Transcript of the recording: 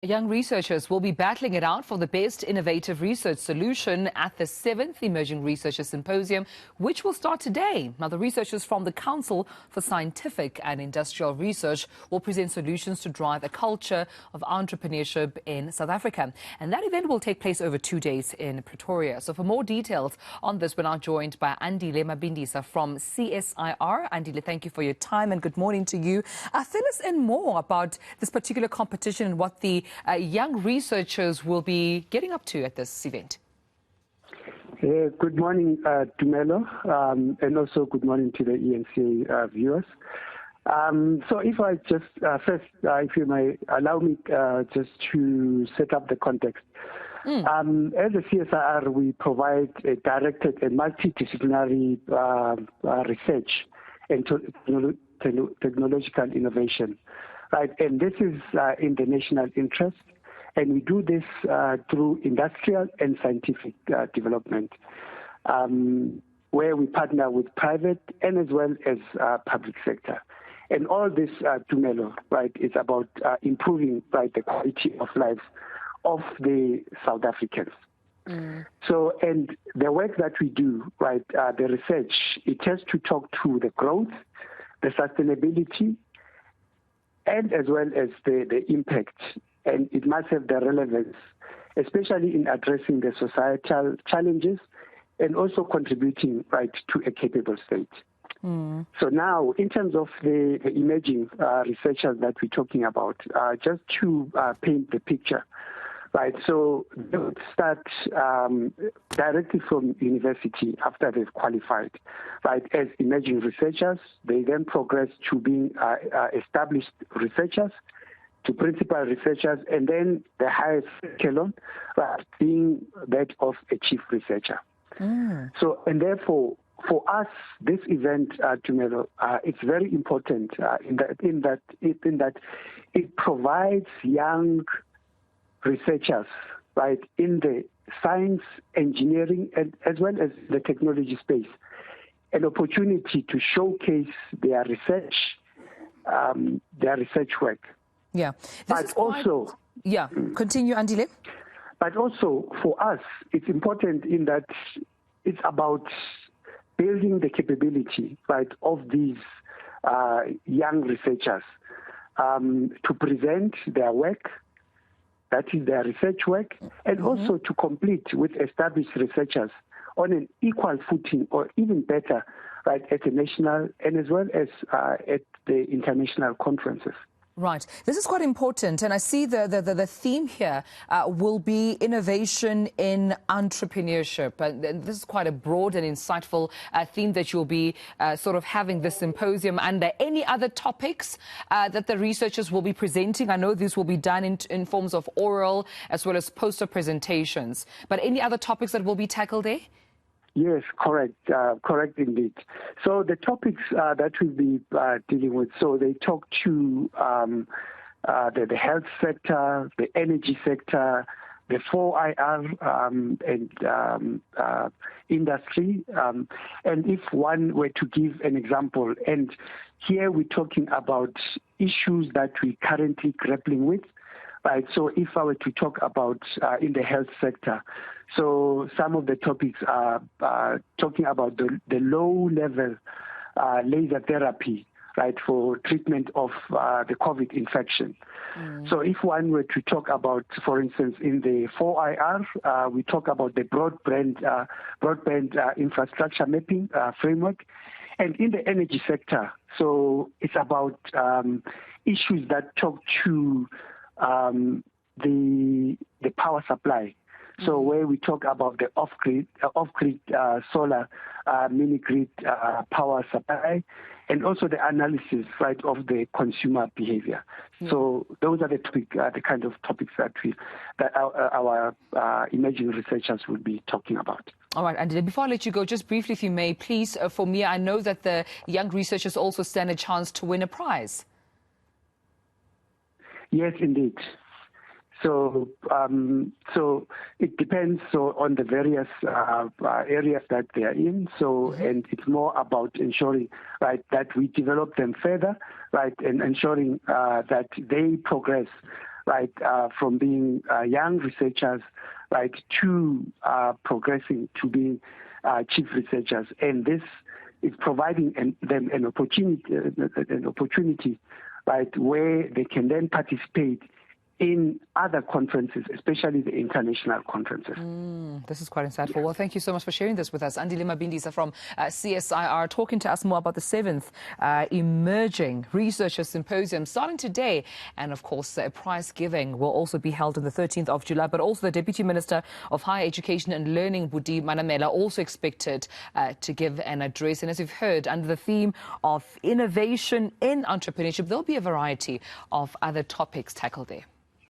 Young researchers will be battling it out for the best innovative research solution at the 7th Emerging Researchers Symposium, which will start today. Now, the researchers from the Council for Scientific and Industrial Research will present solutions to drive a culture of entrepreneurship in South Africa. And that event will take place over 2 days in Pretoria. So for more details on this, we're now joined by Andile Mabindisa from CSIR. Andile, thank you for your time and good morning to you. Fill us in more about this particular competition and what the young researchers will be getting up to at this event. Good morning, Tumelo, and also good morning to the eNCA viewers. So if I just first, if you may allow me just to set up the context. As a CSIR, we provide a directed and multidisciplinary research and technological innovation. Right, and this is in the national interest, and we do this through industrial and scientific development, where we partner with private and as well as public sector. And all this, Tumelo, right, is about improving, right, the quality of life of the South Africans. So, and the work that we do, right, the research, it has to talk to the growth, the sustainability, and as well as the impact, and it must have the relevance, especially in addressing the societal challenges and also contributing, right, to a capable state. So now, in terms of the emerging researchers that we're talking about, just to paint the picture, right, so they would start directly from university after they've qualified, right, as emerging researchers. They then progress to being established researchers, to principal researchers, and then the highest echelon, right, being that of a chief researcher. So, and therefore, for us, this event, Tumelo, it's very important in that it provides young researchers, right, in the science, engineering, and as well as the technology space, an opportunity to showcase their research work. Yeah. But also, yeah, continue, Andile. But also for us, it's important in that it's about building the capability, right, of these young researchers to present their work, that is their research work, and also to compete with established researchers on an equal footing or even better, right, at the national and as well as at the international conferences. Right. This is quite important. And I see the theme here will be innovation in entrepreneurship. And this is quite a broad and insightful theme that you'll be sort of having this symposium under. Any other topics that the researchers will be presenting? I know this will be done in forms of oral as well as poster presentations. But any other topics that will be tackled there? Yes, correct. Correct indeed. So the topics that we'll be dealing with, so they talk to the health sector, the energy sector, the 4IR and industry. And if one were to give an example, and here we're talking about issues that we're currently grappling with, right? So if I were to talk about in the health sector, so some of the topics are talking about the low-level laser therapy, right, for treatment of the COVID infection. So if one were to talk about, for instance, in the 4IR, we talk about the broadband infrastructure mapping framework. And in the energy sector, so it's about issues that talk to the power supply. So where we talk about the off-grid solar mini-grid power supply, and also the analysis, right, of the consumer behavior. So those are the kind of topics that our emerging researchers will be talking about. All right, and before I let you go, just briefly, if you may, please, for me, I know that the young researchers also stand a chance to win a prize. Yes, indeed. So, so it depends on the various areas that they are in. So, and it's more about ensuring, right, that we develop them further, right, and ensuring that they progress, right, from being young researchers, right, to progressing to being chief researchers. And this is providing them an opportunity, right, where they can then participate in other conferences, especially the international conferences. This is quite insightful. Well, thank you so much for sharing this with us. Andile Mabindisa from CSIR, talking to us more about the 7th Emerging Researchers Symposium starting today. And of course, a prize giving will also be held on the 13th of July. But also the Deputy Minister of Higher Education and Learning, Budi Manamela, also expected to give an address. And as you've heard, under the theme of innovation in entrepreneurship, there'll be a variety of other topics tackled there.